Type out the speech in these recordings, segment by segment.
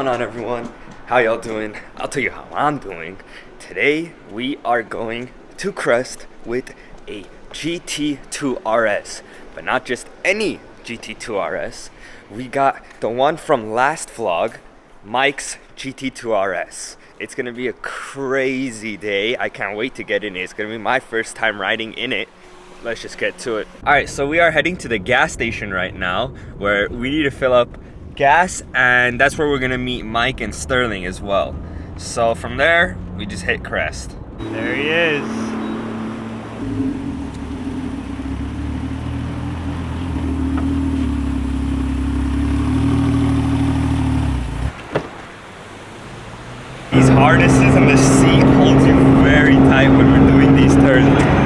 on, everyone? How y'all doing? I'll tell you how I'm doing. Today we are going to crest with a GT2RS, but not just any GT2RS. We got the one from last vlog, Mike's GT2RS. It's gonna be a crazy day. I can't wait to get in it. It's gonna be my first time riding in it. Let's just get to it. All right, so we are heading to the gas station right now where we need to fill up gas, and that's where we're gonna meet Mike and Sterling as well. So from there, we just hit crest. There he is. These harnesses and the seat holds you very tight when we're doing these turns like this.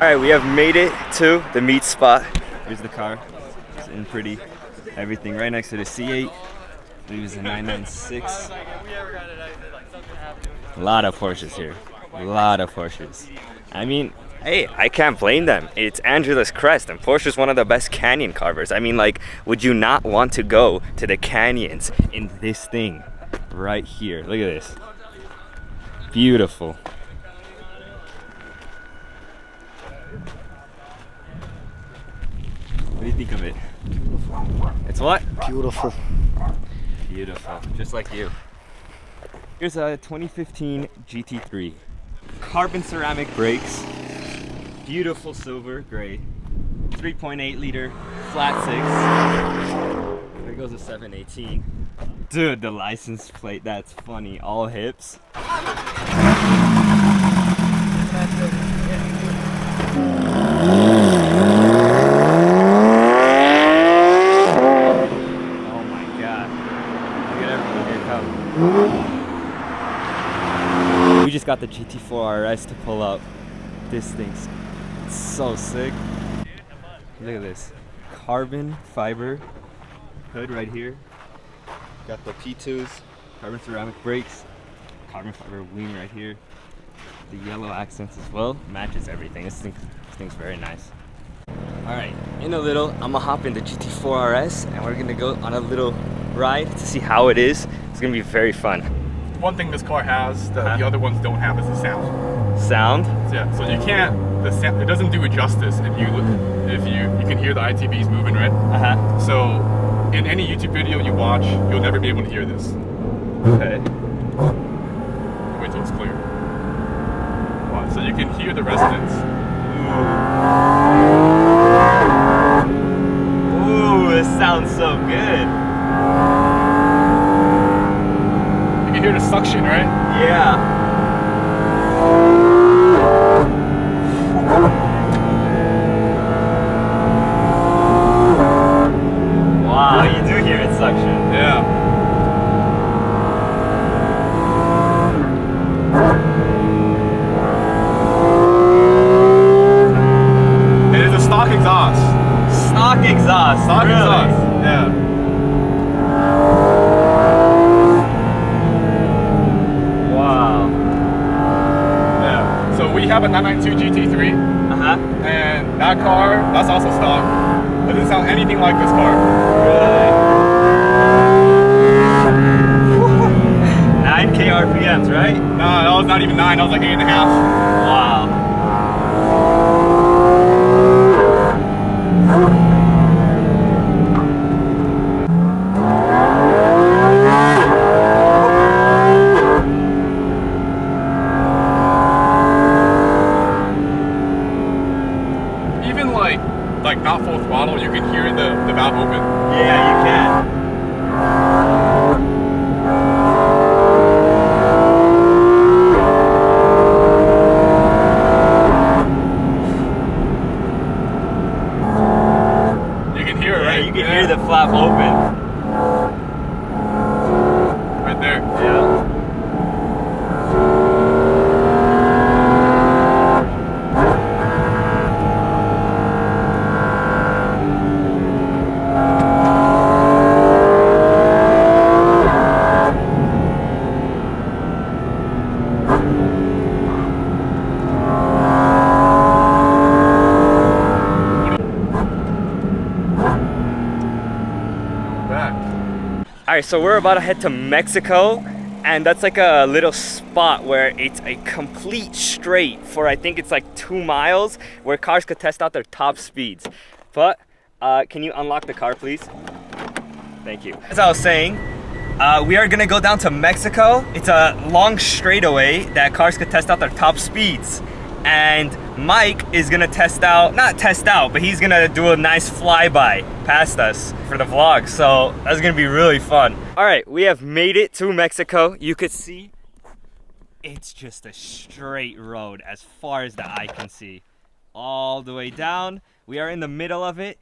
Alright, we have made it to the meet spot. Here's the car. It's in pretty everything right next to the C8. I believe it's a 996. A lot of Porsches here. A lot of Porsches. I mean, hey, I can't blame them. It's Angela's crest, and Porsche's one of the best canyon carvers. I mean, like, would you not want to go to the canyons in this thing right here? Look at this. Beautiful. What do you think of it? Beautiful. It's what? Beautiful. Beautiful. Just like you. Here's a 2015 GT3. Carbon ceramic brakes. Beautiful silver gray. 3.8 liter flat six. There goes a 718. Dude, the license plate, that's funny. All hips. We just got the GT4RS to pull up. This thing's so sick. Look at this. Carbon fiber hood right here. Got the P2s, carbon ceramic brakes, carbon fiber wing right here. The yellow accents as well. Matches everything. This thing's very nice. Alright, in a little, I'm gonna hop in the GT4RS and we're gonna go on a little ride to see how it is. It's gonna be very fun. One thing this car has that the other ones don't have is the sound. Sound? Yeah, so you can't, it doesn't do it justice if you can hear the ITBs moving, right? So in any YouTube video you watch, you'll never be able to hear this. Okay. Wait till it's clear. Wow, so you can hear the resonance. Ooh, this sounds so good. You can hear the suction, right? Yeah. Wow, you do hear it suction. Yeah. It is a stock exhaust. Stock exhaust. Stock really? exhaust. Yeah. We have a 992 GT3, and that car, that's also stock. It doesn't sound anything like this car. Really? 9K RPMs, right? No, that was not even 9, that was like 8.5. Wow. Like not full throttle, you can hear the valve open. Alright, so we're about to head to Mexico, and that's like a little spot where it's a complete straight for, I think it's like 2 miles, where cars could test out their top speeds. But can you unlock the car, please? Thank you. As I was saying, we are gonna go down to Mexico. It's a long straightaway that cars could test out their top speeds. And Mike is gonna but he's gonna do a nice flyby past us for the vlog. So that's gonna be really fun. All right, we have made it to Mexico. You could see it's just a straight road as far as the eye can see. All the way down. We are in the middle of it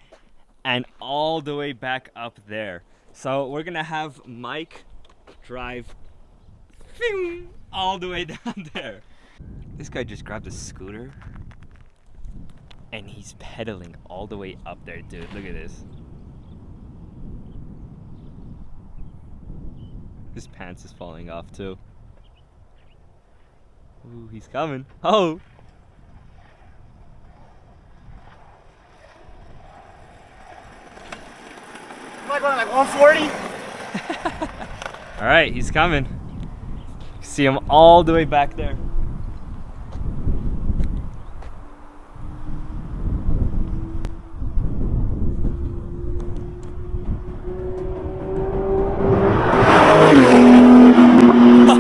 and all the way back up there. So we're gonna have Mike drive all the way down there. This guy just grabbed a scooter and he's pedaling all the way up there, dude. Look at this. His pants is falling off too. Ooh, he's coming. Oh! Am I going like 140? All right, he's coming. See him all the way back there.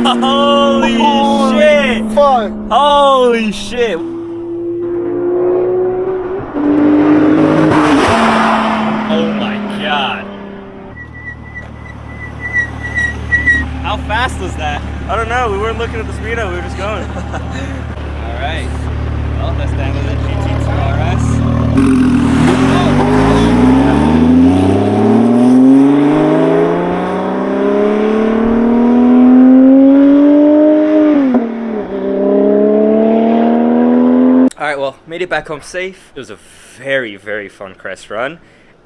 Holy shit! Fuck! Holy shit! Oh my god! How fast was that? I don't know, we weren't looking at the speedo, we were just going. Alright. Well, that's the end of the GT2RS. Alright, well, made it back home safe. It was a very, very fun crest run.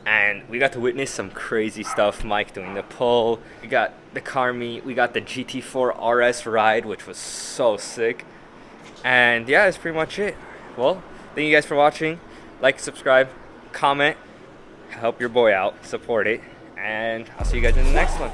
And we got to witness some crazy stuff. Mike doing the pull. We got the car meet. We got the GT4RS ride, which was so sick. And yeah, that's pretty much it. Well, thank you guys for watching. Like, subscribe, comment, help your boy out, support it. And I'll see you guys in the next one.